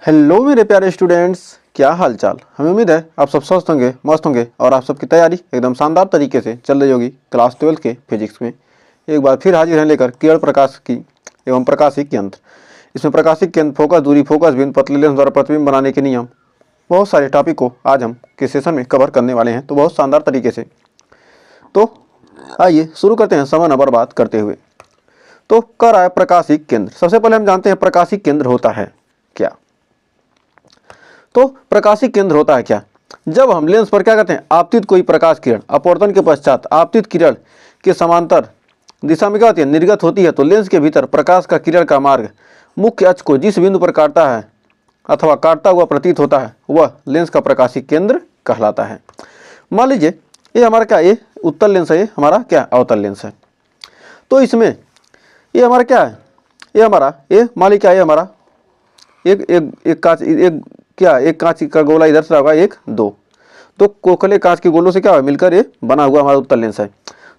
Hello मेरे प्यारे students, क्या हाल चाल। हमें उम्मीद है आप सब स्वस्थ होंगे, मस्त होंगे और आप सबकी तैयारी एकदम शानदार तरीके से चल रही होगी क्लास 12 के फिजिक्स में। एक बार फिर हाजिर हैं लेकर किरण प्रकाश की एवं प्रकाशिक यंत्र। इसमें प्रकाशिक यंत्र, फोकस दूरी, फोकस बिंदु, पतले लेंस द्वारा प्रतिबिंब बनाने के नियम, बहुत सारे टॉपिक को आज हम किस सेशन में कवर करने वाले हैं, तो बहुत शानदार तरीके से। तो आइए शुरू करते हैं समय न बर्बाद करते हुए। तो कर रहा है प्रकाशिक केंद्र। सबसे पहले हम जानते हैं प्रकाशिक केंद्र होता है क्या। तो प्रकाशिक केंद्र होता है क्या, जब हम लेंस पर क्या करते हैं, आपतित कोई प्रकाश किरण अपवर्तन के पश्चात आपतित किरण के समांतर दिशा में क्या होती है, निर्गत होती है, तो लेंस के भीतर प्रकाश का किरण का मार्ग मुख्य अक्ष को जिस बिंदु पर काटता है अथवा काटता हुआ प्रतीत होता है वह लेंस का प्रकाशिक केंद्र कहलाता है। मान लीजिए ये हमारा क्या, ये उत्तल लेंस है, ये हमारा क्या अवतल लेंस है। तो इसमें ये हमारा क्या है, ये हमारा ये मान लीजिए क्या, ये हमारा एक एक एक कांच, एक क्या, एक कांच का गोला इधर से होगा, एक दो तो खोखले कांच के गोलों से क्या है मिलकर ये बना हुआ हमारा उत्तल लेंस है।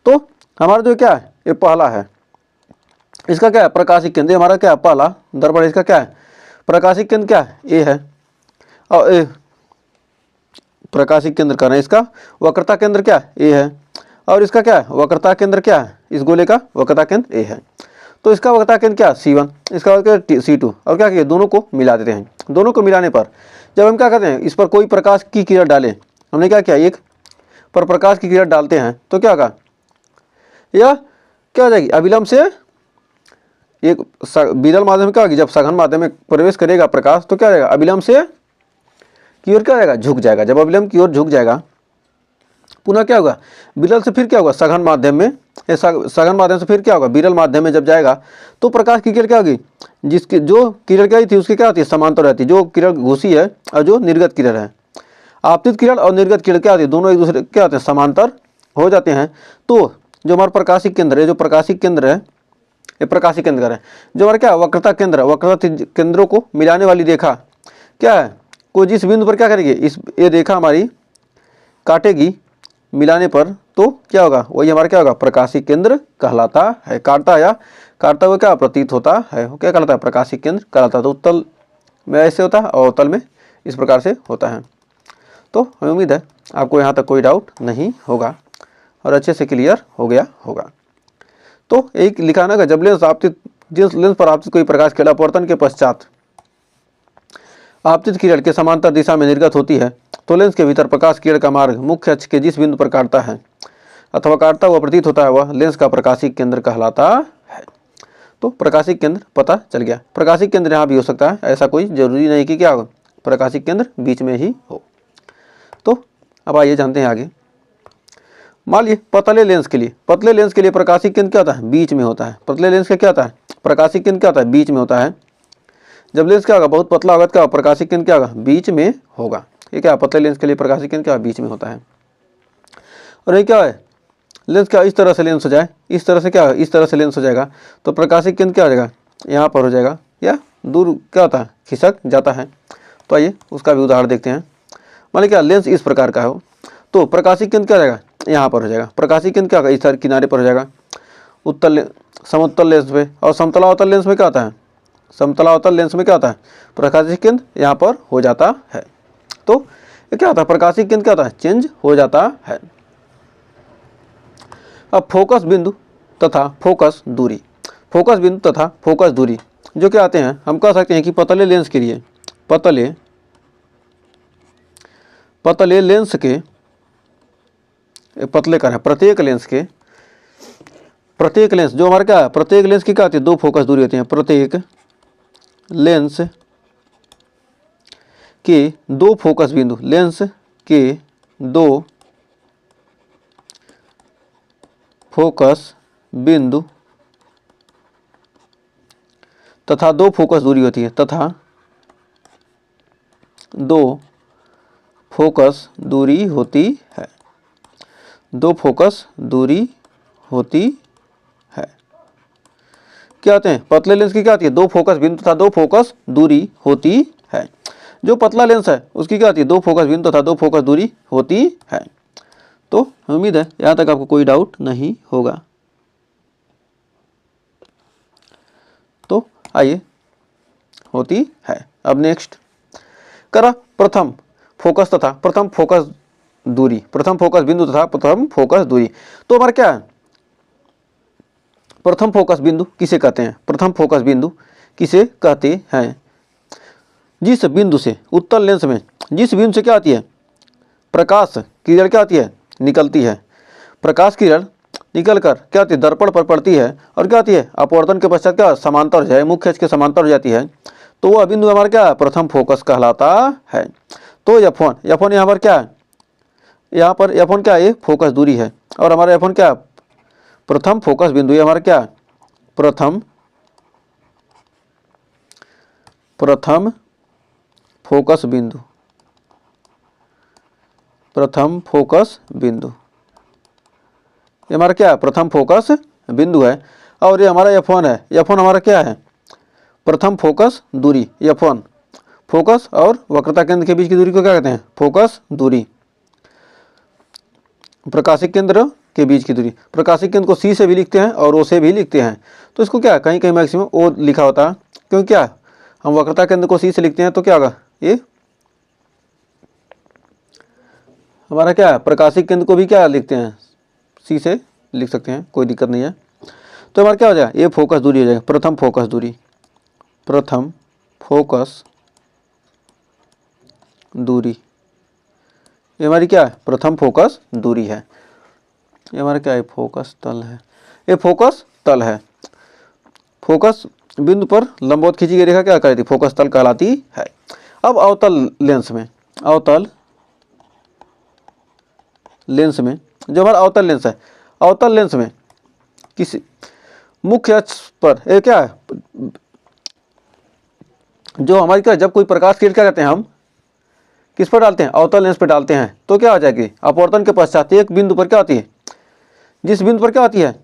तो हमारा जो क्या है, ये पहला है, इसका क्या है प्रकाशिक केंद्र, हमारा क्या है पहला दर्पण, इसका क्या है प्रकाशिक केंद्र, क्या है ए है। और ए प्रकाशिक केंद्र का, इसका वक्रता केंद्र क्या है ए है, और इसका क्या है वक्रता केंद्र क्या है, इस गोले का वक्रता केंद्र ए है। तो इसका वक्रता केंद्र क्या C1, इसका वक्रता C2, और क्या किया दोनों को मिला देते हैं। दोनों को मिलाने पर जब हम क्या करते हैं, इस पर कोई प्रकाश की किरण डालें, हमने क्या किया एक पर प्रकाश की किरण डालते हैं तो क्या होगा, यह क्या हो जाएगी अभिलंब से एक विरल माध्यम में क्या होगी, जब सघन माध्यम में प्रवेश करेगा प्रकाश तो क्या हो जाएगा अभिलंब से की ओर क्या हो जाएगा, झुक जाएगा। जब अभिलंब की ओर झुक जाएगा पुनः क्या होगा विरल से फिर क्या होगा सघन माध्यम में, सघन माध्यम से फिर क्या होगा विरल माध्यम में जब जाएगा तो प्रकाश की किरण क्या होगी, जिसकी जो किरण क्या थी उसकी क्या होती है समांतर रहती है, जो किरण घुसी है और जो निर्गत किरण है, आपतित किरण और निर्गत किरण क्या होती है दोनों एक दूसरे क्या होते हैं समांतर हो जाते हैं। तो जो हमारा प्रकाशिक केंद्र है, जो प्रकाशिक केंद्र है ये प्रकाशिक केंद्र है, जो हमारा क्या वक्रता केंद्र है, वक्रता केंद्रों को मिलाने वाली रेखा क्या है, को जिस बिंदु पर क्या करेगी, इस ये रेखा हमारी काटेगी मिलाने पर तो क्या होगा वही हमारा क्या होगा प्रकाशिक केंद्र कहलाता है। काटता या काटता हुआ क्या प्रतीत होता है, क्या कहलाता है प्रकाशिक केंद्र कहलाता है। तो उत्तल में ऐसे होता है और अवतल में इस प्रकार से होता है। तो हमें उम्मीद है आपको यहाँ तक कोई डाउट नहीं होगा और अच्छे से क्लियर हो गया होगा। तो एक लिखा ना, जब लेंस आपतित, जिस लेंस पर आपतित कोई प्रकाश किरण अपवर्तन के पश्चात आपतित किरण के समांतर दिशा में निर्गत होती है तो लेंस के भीतर प्रकाश किरण का मार्ग मुख्य अक्ष के जिस बिंदु पर काटता है अथवा काटता हुआ प्रतीत होता है वह लेंस का प्रकाशिक केंद्र कहलाता है। तो प्रकाशिक केंद्र पता चल गया। प्रकाशिक केंद्र यहाँ भी हो सकता है, ऐसा कोई जरूरी नहीं कि क्या हो प्रकाशिक केंद्र बीच में ही हो। तो अब आइए जानते हैं आगे। मान लीजिए पतले लेंस के लिए, पतले लेंस के लिए प्रकाशिक केंद्र क्या होता है बीच में होता है। पतले लेंस का क्या होता है प्रकाशिक केंद्र क्या होता है बीच में होता है। जब लेंस क्या होगा बहुत पतला होगा तो क्या प्रकाशिक केंद्र क्या होगा बीच में होगा। ये क्या पतले लेंस के लिए प्रकाशिक केंद्र क्या बीच में होता है। और ये क्या है लेंस क्या इस तरह से लेंस हो जाए, इस तरह से क्या इस तरह से लेंस हो जाएगा तो प्रकाशिक केंद्र क्या हो जाएगा यहाँ पर हो जाएगा या दूर क्या होता है खिसक जाता है। तो आइए उसका भी उदाहरण देखते हैं। मान लीजिए क्या लेंस इस प्रकार का हो तो प्रकाशिक केंद्र क्या हो जाएगा यहाँ पर हो जाएगा। प्रकाशिक केंद्र क्या होगा इस किनारे पर हो जाएगा उत्तल समतल लेंस में। और समतलावतल लेंस में क्या होता है, समतलावतल लेंस में क्या होता है प्रकाशिक केंद्र यहाँ पर हो जाता है। तो ये क्या होता है प्रकाशिक केंद्र क्या होता है चेंज हो जाता है। अब फोकस बिंदु तथा फोकस दूरी, फोकस बिंदु तथा फोकस दूरी जो क्या आते हैं, हम कह सकते हैं कि पतले लेंस के लिए पतले लेंस के पतले कर है प्रत्येक लेंस जो हमारे क्या प्रत्येक लेंस की क्या होती है दो फोकस दूरी होती है। प्रत्येक लेंस के दो फोकस बिंदु, लेंस के दो फोकस बिंदु तथा दो फोकस दूरी होती है, तथा दो फोकस दूरी होती है, दो फोकस दूरी होती है। क्या होते हैं पतले लेंस की क्या होती है दो फोकस बिंदु तथा दो फोकस दूरी होती है। जो पतला लेंस है उसकी क्या होती है दो फोकस बिंदु तथा दो फोकस दूरी होती है। तो उम्मीद है यहाँ तक आपको कोई डाउट नहीं होगा। तो आइए होती है। अब नेक्स्ट करा प्रथम फोकस तथा प्रथम फोकस दूरी, प्रथम फोकस बिंदु तथा प्रथम फोकस दूरी। तो हमारा क्या है, प्रथम फोकस बिंदु किसे कहते हैं, प्रथम फोकस बिंदु किसे कहते हैं, जिस बिंदु से उत्तल लेंस में, जिस बिंदु से क्या आती है, प्रकाश किरण क्या आती है, निकलती है, प्रकाश किरण निकल कर क्या आती है, दर्पण पर पड़ती है और क्या आती है, अपवर्तन के पश्चात क्या समांतर हो जाए, मुख्य अक्ष के समांतर हो जाती है, तो वह बिंदु हमारा क्या प्रथम फोकस कहलाता है। तो F1 यहाँ पर क्या है, यहाँ पर F1 क्या है, फोकस दूरी है और हमारा F1 क्या प्रथम फोकस बिंदु, ये हमारा क्या प्रथम फोकस बिंदु, प्रथम फोकस बिंदु, ये हमारा क्या प्रथम फोकस बिंदु है। और ये हमारा F1 है, F1 हमारा क्या है, प्रथम फोकस दूरी, F1 फोकस और वक्रता केंद्र के बीच की दूरी को क्या कहते हैं, फोकस दूरी, प्रकाशिक केंद्र के बीच की दूरी। प्रकाशिक केंद्र को C से भी लिखते हैं और O से भी लिखते हैं, तो इसको क्या कहीं कहीं मैक्सिमम O लिखा होता है, क्योंकि क्या हम वक्रता केंद्र को C से लिखते हैं तो क्या होगा, ये हमारा क्या प्रकाशिक केंद्र को भी क्या लिखते हैं, C से लिख सकते हैं, कोई दिक्कत नहीं है। तो हमारा क्या हो जाएगा, ये फोकस दूरी हो जाएगा, प्रथम फोकस दूरी, प्रथम फोकस दूरी, ये हमारी क्या है, प्रथम फोकस दूरी है। ये हमारा क्या है, फोकस तल है, ये फोकस तल है, फोकस बिंदु पर लंबवत खींची गई रेखा क्या कहती है, फोकस तल कहलाती है। अब अवतल लेंस में, अवतल लेंस में जो हमारा अवतल लेंस है, अवतल लेंस में किसी मुख्य अक्ष पर ये क्या है, जो हमारी क्या, जब कोई प्रकाश किरण क्या कहते हैं, हम किस पर डालते हैं, अवतल लेंस पर डालते हैं, तो क्या हो जाएगी, अपवर्तन के पश्चात एक बिंदु पर क्या होती है, जिस बिंदु पर क्या होती है,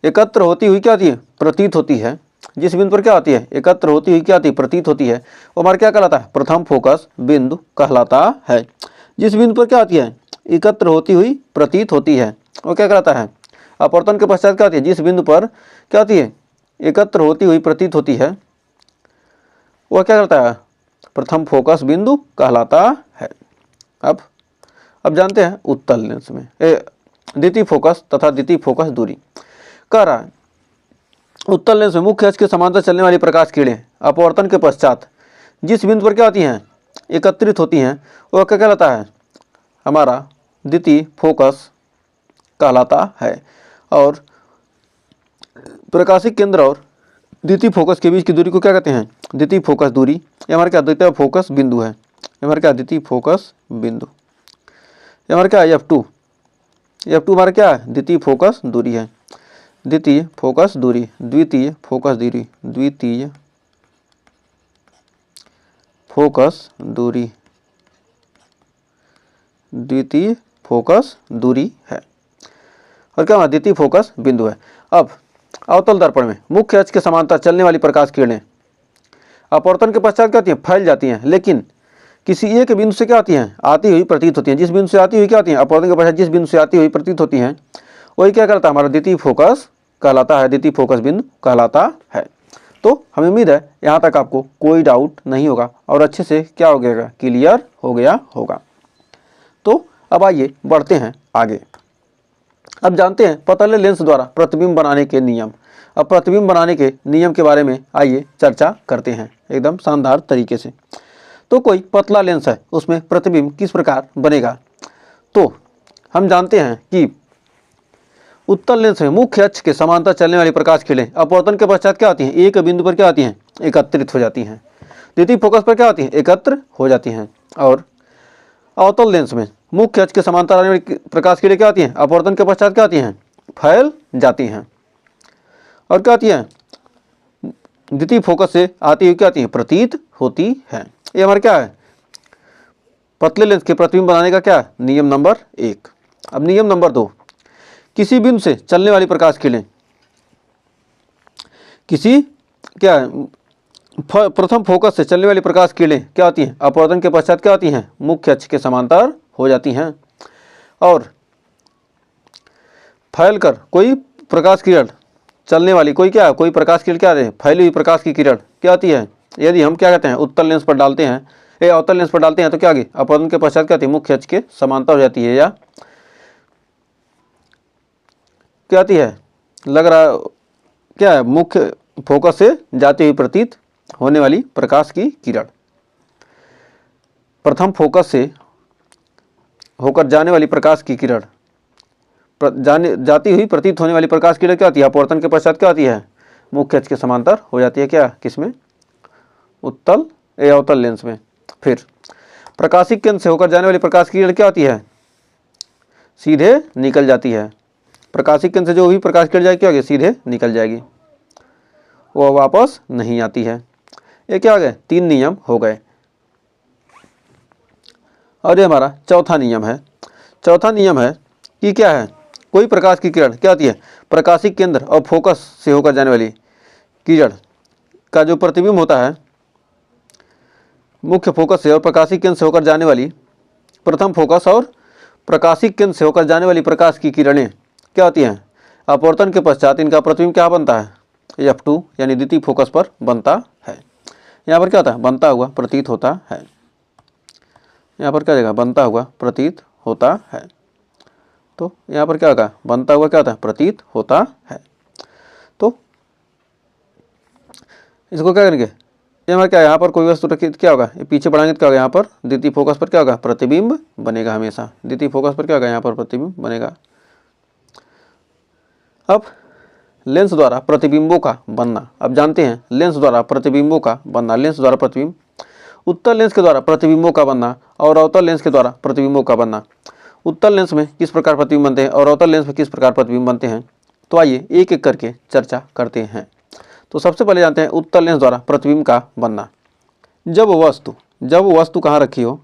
एकत्र होती हुई क्या होती है, प्रतीत होती है, जिस बिंदु पर क्या होती है, एकत्र होती हुई क्या होती है, प्रतीत होती है, वो हमारा क्या कहलाता है, प्रथम फोकस बिंदु कहलाता है। जिस बिंदु पर क्या होती है, एकत्र होती हुई प्रतीत होती है, वो क्या कहलाता है, अपवर्तन के पश्चात क्या होती है, जिस बिंदु पर क्या होती है, एकत्र होती हुई प्रतीत होती है, वह क्या करता है, प्रथम फोकस बिंदु कहलाता है। अब जानते हैं उत्तल लेंस में द्वितीय फोकस तथा द्वितीय फोकस दूरी। कह रहा है उत्तल लेंस में मुख्य अक्ष के समांतर चलने वाली प्रकाश किरणें अपवर्तन के पश्चात जिस बिंदु पर क्या होती हैं, एकत्रित होती हैं, वह क्या कहलाता है, हमारा द्वितीय फोकस कहलाता है। और प्रकाशिक केंद्र और द्वितीय फोकस के बीच की दूरी को क्या कहते हैं, द्वितीय फोकस दूरी। ये हमारा क्या द्वितीय फोकस बिंदु है, ये हमारा क्या द्वितीय फोकस बिंदु, ये हमारा क्या F2, F2 हमारा क्या है, द्वितीय फोकस दूरी है, द्वितीय फोकस दूरी, द्वितीय फोकस दूरी, द्वितीय फोकस दूरी, द्वितीय फोकस दूरी है। और क्या हमारा द्वितीय फोकस बिंदु है। अब अवतल दर्पण में मुख्य अक्ष के समांतर चलने वाली प्रकाश किरणें अपवर्तन के पश्चात क्या होती हैं, फैल जाती हैं, लेकिन किसी एक बिंदु से क्या होती हैं, आती हुई प्रतीत होती हैं। जिस बिंदु से आती हुई क्या होती हैं, अपवर्तन के पश्चात जिस बिंदु से आती हुई प्रतीत होती हैं, वही क्या करता है, हमारा द्वितीय फोकस कहलाता है, द्वितीय फोकस बिंदु कहलाता है। तो हमें उम्मीद है यहाँ तक आपको कोई डाउट नहीं होगा और अच्छे से क्या हो गया, क्लियर हो गया होगा। तो अब आइए बढ़ते हैं आगे। अब जानते हैं पतले लेंस द्वारा प्रतिबिंब बनाने के नियम। अब प्रतिबिंब बनाने के नियम के बारे में आइए चर्चा करते हैं एकदम शानदार तरीके से। तो कोई पतला लेंस है, उसमें प्रतिबिंब किस प्रकार बनेगा। तो हम जानते हैं कि उत्तल लेंस में मुख्य अक्ष के समांतर चलने वाली प्रकाश किरणें अपवर्तन के पश्चात क्या होती हैं, एक बिंदु पर क्या होती हैं, एकत्रित हो जाती हैं। द्वितीय फोकस पर क्या होती हैं, एकत्र हो जाती हैं। और अवतल लेंस में मुख्य अक्ष के समांतर आने वाली प्रकाश किरणें क्या होती हैं, अपवर्तन के पश्चात क्या होती हैं, फैल जाती हैं। और क्या होती हैं, द्वितीय फोकस से आती हुई क्या होती हैं, प्रतीत होती हैं। ये हमारा क्या है, पतले लेंस के प्रतिबिंब बनाने का क्या नियम नंबर 1। अब नियम नंबर 2, किसी बिंदु से चलने वाली प्रकाश किरणें किसी क्या प्रथम फोकस से चलने वाली प्रकाश किरणें क्या होती हैं, अपवर्तन के पश्चात क्या होती हैं, मुख्य अक्ष के समांतर हो जाती हैं। और फैलकर कोई प्रकाश किरण चलने वाली कोई प्रकाश किरण क्या है, फैली हुई प्रकाश की किरण क्या होती है, यदि हम क्या कहते हैं उत्तल लेंस पर डालते हैं ये अवतल लेंस पर डालते हैं तो क्या आगे अपवर्तन के पश्चात क्या आती है, मुख्य अक्ष के समांतर हो जाती है, या क्या आती है, लग रहा क्या है, मुख्य फोकस से जाती हुई प्रतीत होने वाली प्रकाश की किरण। प्रथम फोकस से होकर जाने वाली प्रकाश की किरण, जाती हुई प्रतीत होने वाली प्रकाश की किरण क्या आती है, अपवर्तन के पश्चात क्या आती है, मुख्य अक्ष के समांतर हो जाती है, क्या किसमें, उत्तल अवतल लेंस में। फिर प्रकाशिक केंद्र से होकर जाने वाली प्रकाश की किरण क्या होती है, सीधे निकल जाती है। प्रकाशिक केंद्र से जो भी प्रकाश किरण जाएगी क्या होगी, सीधे निकल जाएगी, वो वापस नहीं आती है। ये क्या हो गए, 3 नियम हो गए। और ये हमारा चौथा नियम है। चौथा नियम है कि क्या है, कोई प्रकाश की किरण क्या होती है, प्रकाशिक केंद्र और फोकस से होकर जाने वाली किरण का जो प्रतिबिंब होता है, मुख्य फोकस से और प्रकाशिक केंद्र से होकर जाने वाली, प्रथम फोकस और प्रकाशिक केंद्र से होकर जाने वाली प्रकाश की किरणें क्या होती हैं, अपवर्तन के पश्चात इनका प्रतिबिंब क्या बनता है, F2 यानी द्वितीय फोकस पर बनता है। यहाँ पर क्या होता है, बनता हुआ प्रतीत होता है। यहाँ पर क्या देगा, बनता हुआ प्रतीत होता है। तो यहाँ पर क्या होगा, बनता हुआ क्या होता है, प्रतीत होता है। तो इसको क्या करेंगे, ये हमारा क्या, यहाँ पर कोई वस्तु रखी क्या होगा, ये पीछे बढ़ाएंगे तो क्या होगा, यहाँ पर द्वितीय फोकस पर क्या होगा, प्रतिबिंब बनेगा। हमेशा द्वितीय फोकस पर क्या होगा, यहाँ पर प्रतिबिंब बनेगा। अब लेंस द्वारा प्रतिबिंबों का बनना, अब जानते हैं लेंस द्वारा प्रतिबिंबों का बनना। लेंस द्वारा प्रतिबिंब, उत्तल लेंस के द्वारा प्रतिबिंबों का बनना और अवतल लेंस के द्वारा प्रतिबिंबों का बनना। उत्तल लेंस में किस प्रकार प्रतिबिंब बनते हैं और अवतल लेंस में किस प्रकार प्रतिबिंब बनते हैं, तो आइए एक एक करके चर्चा करते हैं। तो सबसे पहले जानते हैं उत्तल लेंस द्वारा प्रतिबिंब का बनना। जब वस्तु कहाँ रखी हो,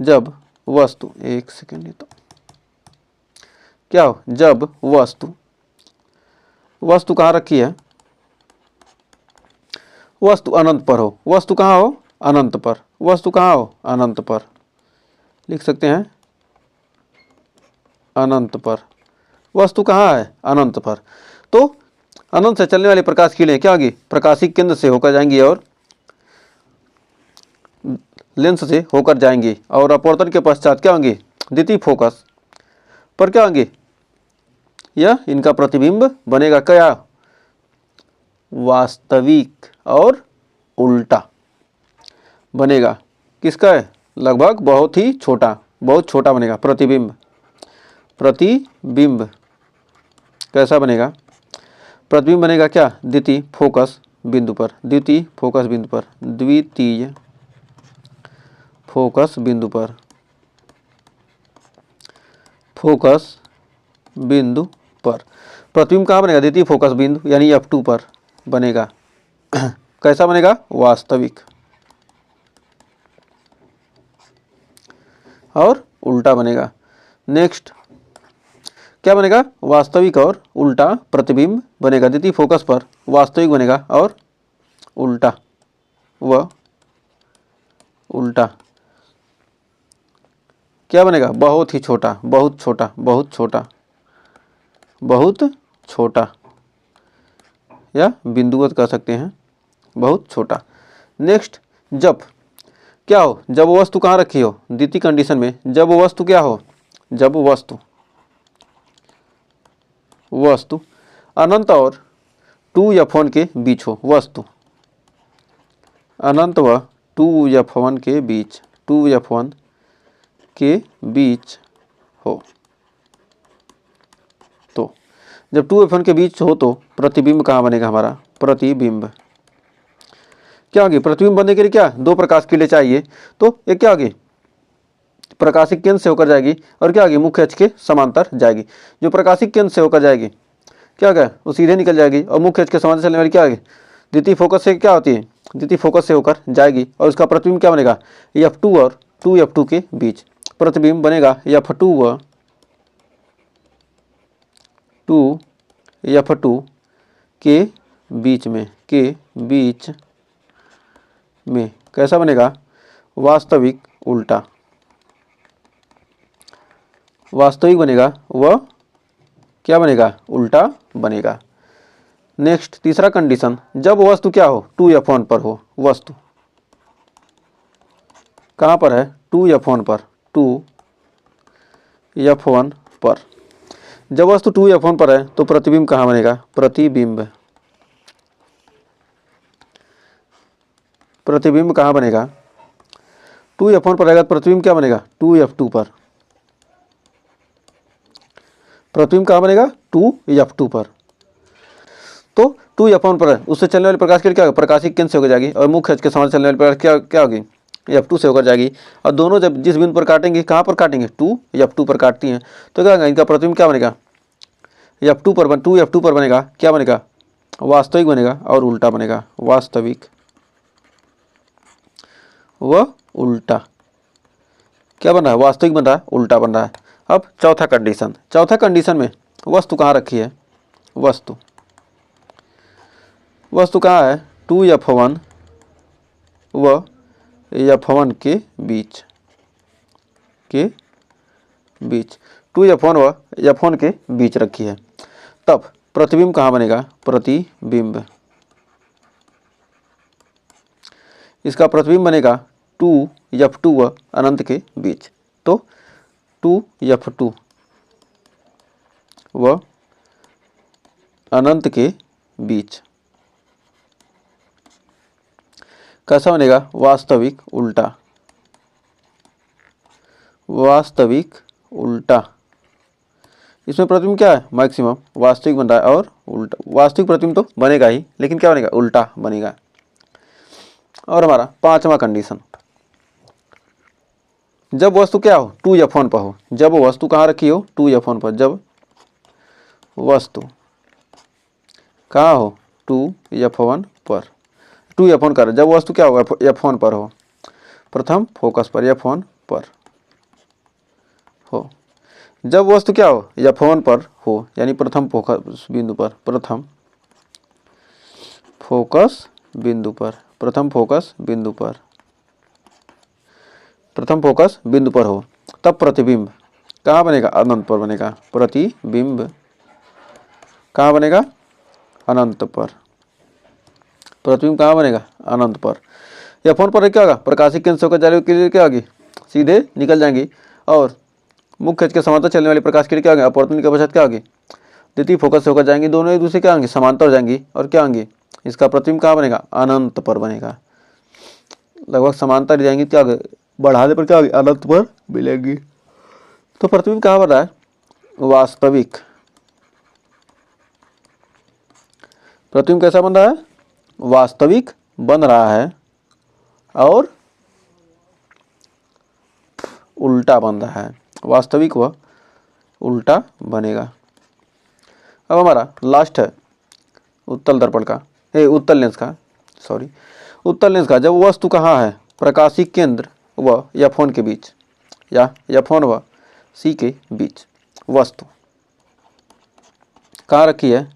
जब वस्तु, एक सेकेंड, तो क्या हो, जब वस्तु कहाँ रखी है, वस्तु अनंत पर हो। वस्तु कहाँ हो, अनंत पर। वस्तु कहाँ हो, अनंत पर। लिख सकते हैं अनंत पर। वस्तु कहाँ है, अनंत पर। तो अनंत से चलने वाली प्रकाश की किरणें क्या होगी, प्रकाशिक केंद्र से होकर जाएंगी और लेंस से होकर जाएंगी और अपवर्तन के पश्चात क्या होंगी, द्वितीय फोकस पर क्या होंगी, यह इनका प्रतिबिंब बनेगा। क्या, वास्तविक और उल्टा बनेगा। किसका है, लगभग बहुत ही छोटा, बहुत छोटा बनेगा प्रतिबिंब। प्रतिबिंब कैसा बनेगा, प्रतिबिंब बनेगा क्या, द्वितीय फोकस बिंदु पर। द्वितीय फोकस बिंदु पर, द्वितीय फोकस बिंदु पर, फोकस बिंदु पर प्रतिबिंब कहाँ बनेगा, द्वितीय फोकस बिंदु यानी F2 पर बनेगा। कैसा बनेगा, वास्तविक और उल्टा बनेगा। नेक्स्ट क्या बनेगा, वास्तविक और उल्टा प्रतिबिंब बनेगा। द्वितीय फोकस पर वास्तविक बनेगा और उल्टा, व उल्टा क्या बनेगा, बहुत ही छोटा, बहुत छोटा, बहुत छोटा, बहुत छोटा, या बिंदुवत कह सकते हैं, बहुत छोटा। नेक्स्ट, जब क्या हो, जब वस्तु कहाँ रखी हो, द्वितीय कंडीशन में जब वस्तु क्या हो, जब वस्तु अनंत और 2F1 के बीच हो। वस्तु अनंत व 2F1 के बीच, 2F1 के बीच हो। तो जब 2F1 के बीच हो तो प्रतिबिंब कहाँ बनेगा, हमारा प्रतिबिंब क्या होगी, प्रतिबिंब बनने के लिए क्या, 2 प्रकाश की किरणें चाहिए। तो ये क्या होगी, प्रकाशिक केंद्र से होकर जाएगी और क्या होगी, मुख्य अक्ष के समांतर जाएगी। जो प्रकाशिक केंद्र से होकर जाएगी क्या होगा, वो सीधे निकल जाएगी और मुख्य अक्ष के समांतर चलने वाली क्या होगी, द्वितीय फोकस से क्या होती है, द्वितीय फोकस से होकर जाएगी और उसका प्रतिबिंब क्या बनेगा, F2 और 2F2 के बीच प्रतिबिंब बनेगा। F2 व 2F2 के बीच में, कैसा बनेगा, वास्तविक उल्टा, वास्तविक बनेगा व क्या बनेगा, उल्टा बनेगा। नेक्स्ट तीसरा कंडीशन, जब वस्तु क्या हो, 2F1 पर हो। वस्तु कहाँ पर है, 2f1 पर, 2f1 पर। जब वस्तु 2f1 पर है तो प्रतिबिंब कहाँ बनेगा, प्रतिबिंब, प्रतिबिंब कहाँ बनेगा, 2f1 पर रहेगा तो प्रतिबिंब क्या बनेगा, 2f2 पर। प्रतिबिंब कहाँ बनेगा, 2f2 पर। तो 2f1 पर है, उससे चलने वाली प्रकाश की क्या होगा, प्रकाशिक केंद्र से होकर जाएगी और मुख्य अक्ष के समान चलने वाली प्रकाश क्या होगी, f2 से होकर जाएगी। और दोनों जब जिस बिंदु पर काटेंगे, कहाँ पर काटेंगे, 2f2 पर काटती हैं, तो क्या होगा, इनका प्रतिबिंब क्या बनेगा, f2 पर 2f2 पर बनेगा, क्या बनेगा, वास्तविक बनेगा और उल्टा बनेगा, वास्तविक व उल्टा। क्या बन रहा है, वास्तविक बन रहा है, उल्टा बन रहा है। अब चौथा कंडीशन, चौथा कंडीशन में वस्तु कहाँ रखी है, वस्तु कहाँ है, 2f1 व f1 के बीच, 2f1 व f1 के बीच रखी है। तब प्रतिबिंब कहाँ बनेगा, प्रतिबिंब, इसका प्रतिबिंब बनेगा 2f2 व अनंत के बीच। तो 2f2 व अनंत के बीच कैसा बनेगा, वास्तविक उल्टा, वास्तविक उल्टा। इसमें प्रतिबिंब क्या है, मैक्सिमम, वास्तविक बन रहा है और उल्टा। वास्तविक प्रतिबिंब तो बनेगा ही, लेकिन क्या बनेगा, उल्टा बनेगा। और हमारा पांचवा कंडीशन, जब वस्तु क्या हो, 2f1 पर हो, जब वस्तु कहाँ रखी हो, 2f1 पर, जब वस्तु कहाँ हो, 2f1 पर, 2f1 कर, जब वस्तु क्या हो, f1 पर हो, प्रथम फोकस पर, f1 पर हो, जब वस्तु क्या हो, f1 पर हो, यानी प्रथम फोकस बिंदु पर, प्रथम फोकस बिंदु पर, प्रथम फोकस बिंदु पर, प्रथम फोकस बिंदु पर हो, तब प्रतिबिंब कहाँ बनेगा, अनंत पर बनेगा। प्रतिबिंब कहाँ बनेगा, अनंत पर। प्रतिबिंब कहाँ बनेगा, अनंत पर। f1 पर क्या होगा, प्रकाशिक केंद्र से होकर जाने के लिए क्या होगी, सीधे निकल जाएंगी और मुख्य अक्ष के समांतर चलने वाली प्रकाश किरण क्या होगी, अपवर्तन के पश्चात क्या होगी, द्वितीय फोकस से होकर जाएंगी, दोनों एक दूसरे क्या होंगे, समांतर हो जाएंगी और क्या होंगी, इसका प्रतिबिंब कहाँ बनेगा, अनंत पर बनेगा। लगभग समांतर जाएंगी, क्या होगा, बढ़ाने पर क्या होगी, अनंत पर मिलेंगी। तो प्रतिबिंब कहाँ बन रहा है, वास्तविक। प्रतिबिंब कैसा बन रहा है, वास्तविक बन रहा है और उल्टा बन रहा है, वास्तविक व उल्टा बनेगा। अब हमारा लास्ट है उत्तल दर्पण का, उत्तल लेंस का, सॉरी, उत्तल लेंस का। जब वस्तु कहाँ है, प्रकाशिक केंद्र व f1 के बीच, या f1 व C के बीच, वस्तु कहाँ रखी है,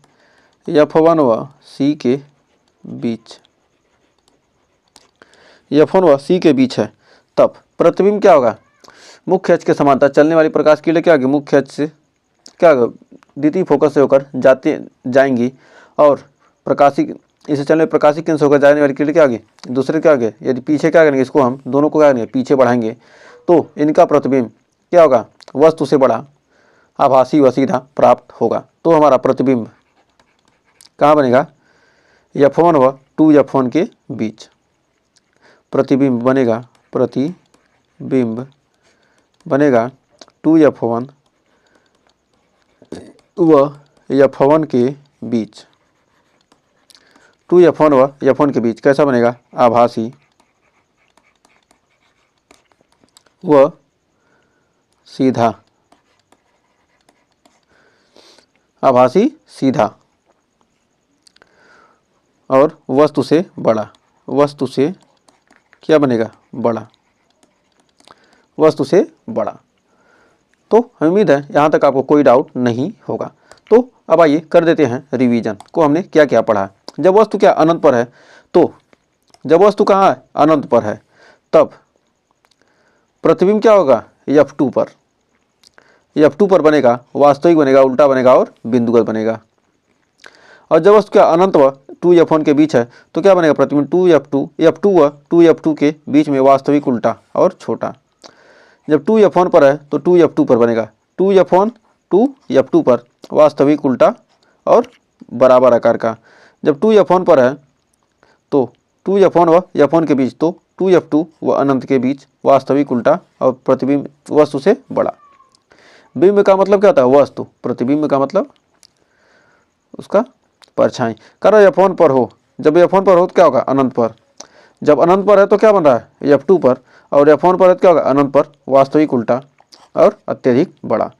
f1 व C के बीच, f1 व C के बीच है, तब प्रतिबिंब क्या होगा, मुख्य अक्ष के समांतर चलने वाली प्रकाश किरणें क्या होगी, मुख्य अक्ष से क्या होगा, द्वितीय फोकस से होकर जाएंगी और प्रकाशिक, इसे चलने प्रकाशिक केंद्र से होकर जाने वाली किरणें क्या होगी, दूसरे क्या होगी, यदि पीछे क्या करेंगे, इसको हम दोनों को क्या करेंगे, पीछे बढ़ाएंगे, तो इनका प्रतिबिंब क्या होगा, वस्तु से बड़ा, आभासी व सीधा प्राप्त होगा। तो हमारा प्रतिबिंब कहाँ बनेगा, f1 व 2f1 के बीच प्रतिबिंब बनेगा, प्रतिबिंब बनेगा 2f1 व f1 के बीच, 2f1 व f1 के बीच कैसा बनेगा, आभासी व सीधा, आभासी सीधा और वस्तु से बड़ा, वस्तु से क्या बनेगा, बड़ा, वस्तु से बड़ा। तो उम्मीद है यहाँ तक आपको कोई डाउट नहीं होगा। तो अब आइए कर देते हैं रिवीजन को, हमने क्या क्या पढ़ा। जब वस्तु क्या अनंत पर है, तो जब वस्तु कहाँ है, अनंत पर है, तब प्रतिबिंब क्या होगा, f2 पर, f2 पर बनेगा, वास्तविक बनेगा, उल्टा बनेगा और बिंदुगत बनेगा। और जब वस्तु क्या अनंत व 2f1 के बीच है तो क्या बनेगा प्रतिबिंब 2f2 f2 व 2f2 के बीच में वास्तविक उल्टा और छोटा। जब 2f1 पर है तो 2f2 पर बनेगा 2f1 2f2 पर वास्तविक उल्टा और बराबर आकार का। जब 2f1 पर है तो 2f1 व f1 के बीच तो 2f2 व अनंत के बीच वास्तविक उल्टा और प्रतिबिंब वस्तु से बड़ा। बिंब का मतलब क्या होता है वस्तु, प्रतिबिंब का मतलब उसका परछाई। करो f1 पर हो, जब f1 पर हो तो क्या होगा अनंत पर, जब अनंत पर है तो क्या बन रहा है f2 पर, और f1 पर है तो क्या होगा अनंत पर वास्तविक उल्टा और अत्यधिक बड़ा।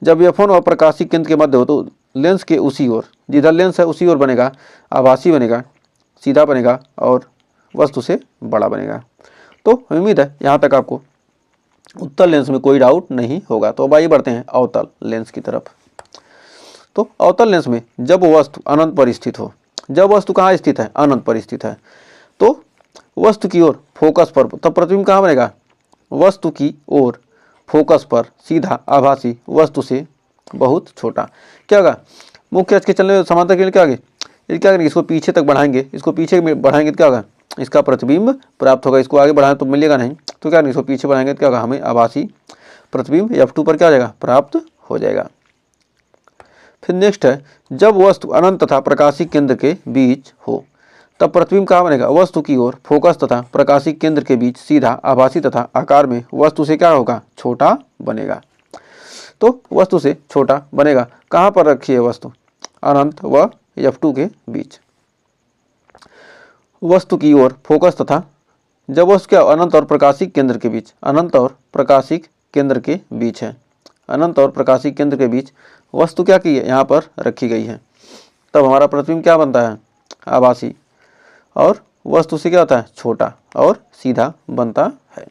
जब f1 और प्रकाशिक केंद्र के मध्य हो तो लेंस के उसी ओर, जिधर लेंस है उसी ओर बनेगा आभासी बनेगा, सीधा बनेगा और वस्तु से बड़ा बनेगा। तो उम्मीद है यहाँ तक आपको उत्तल लेंस में कोई डाउट नहीं होगा। तो अब आइए बढ़ते हैं अवतल लेंस की तरफ। तो अवतल लेंस में जब वस्तु अनंत पर स्थित हो, जब वस्तु कहाँ स्थित है अनंत पर स्थित है, तो वस्तु की ओर फोकस पर, तब प्रतिबिंब कहाँ बनेगा वस्तु की ओर फोकस पर सीधा आभासी वस्तु से बहुत छोटा। क्या होगा मुख्य अक्ष के चलने समांतर के लिए क्या आगे ये क्या करेंगे इसको पीछे तक बढ़ाएंगे, इसको पीछे बढ़ाएंगे तो क्या होगा इसका प्रतिबिंब प्राप्त होगा। इसको आगे बढ़ाएं तो मिलेगा नहीं, तो क्या इसको पीछे बढ़ाएंगे तो क्या होगा हमें आभासी प्रतिबिंब f2 पर क्या हो जाएगा प्राप्त हो जाएगा। फिर नेक्स्ट है जब वस्तु अनंत तथा प्रकाशिक केंद्र के बीच हो तब प्रतिबिंब कहाँ बनेगा वस्तु की ओर फोकस तथा प्रकाशिक केंद्र के बीच सीधा आभासी तथा आकार में वस्तु से क्या होगा छोटा बनेगा। तो वस्तु से छोटा बनेगा, कहाँ पर रखी है वस्तु अनंत व f2 के बीच, वस्तु की ओर फोकस तथा जब वस्तु क्या अनंत और प्रकाशिक केंद्र के बीच, अनंत और प्रकाशिक केंद्र के बीच है, अनंत और प्रकाशिक केंद्र के बीच वस्तु क्या की है यहाँ पर रखी गई है, तब हमारा प्रतिबिंब क्या बनता है आभासी और वस्तु से क्या होता है छोटा और सीधा बनता है।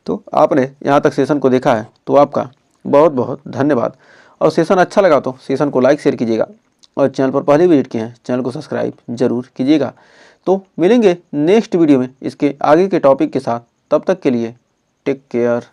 तो आपने यहाँ तक सेशन को देखा है तो आपका बहुत बहुत धन्यवाद, और सेशन अच्छा लगा तो सेशन को लाइक शेयर कीजिएगा, और चैनल पर पहले विजिट किए हैं चैनल को सब्सक्राइब जरूर कीजिएगा। तो मिलेंगे नेक्स्ट वीडियो में इसके आगे के टॉपिक के साथ, तब तक के लिए टेक केयर।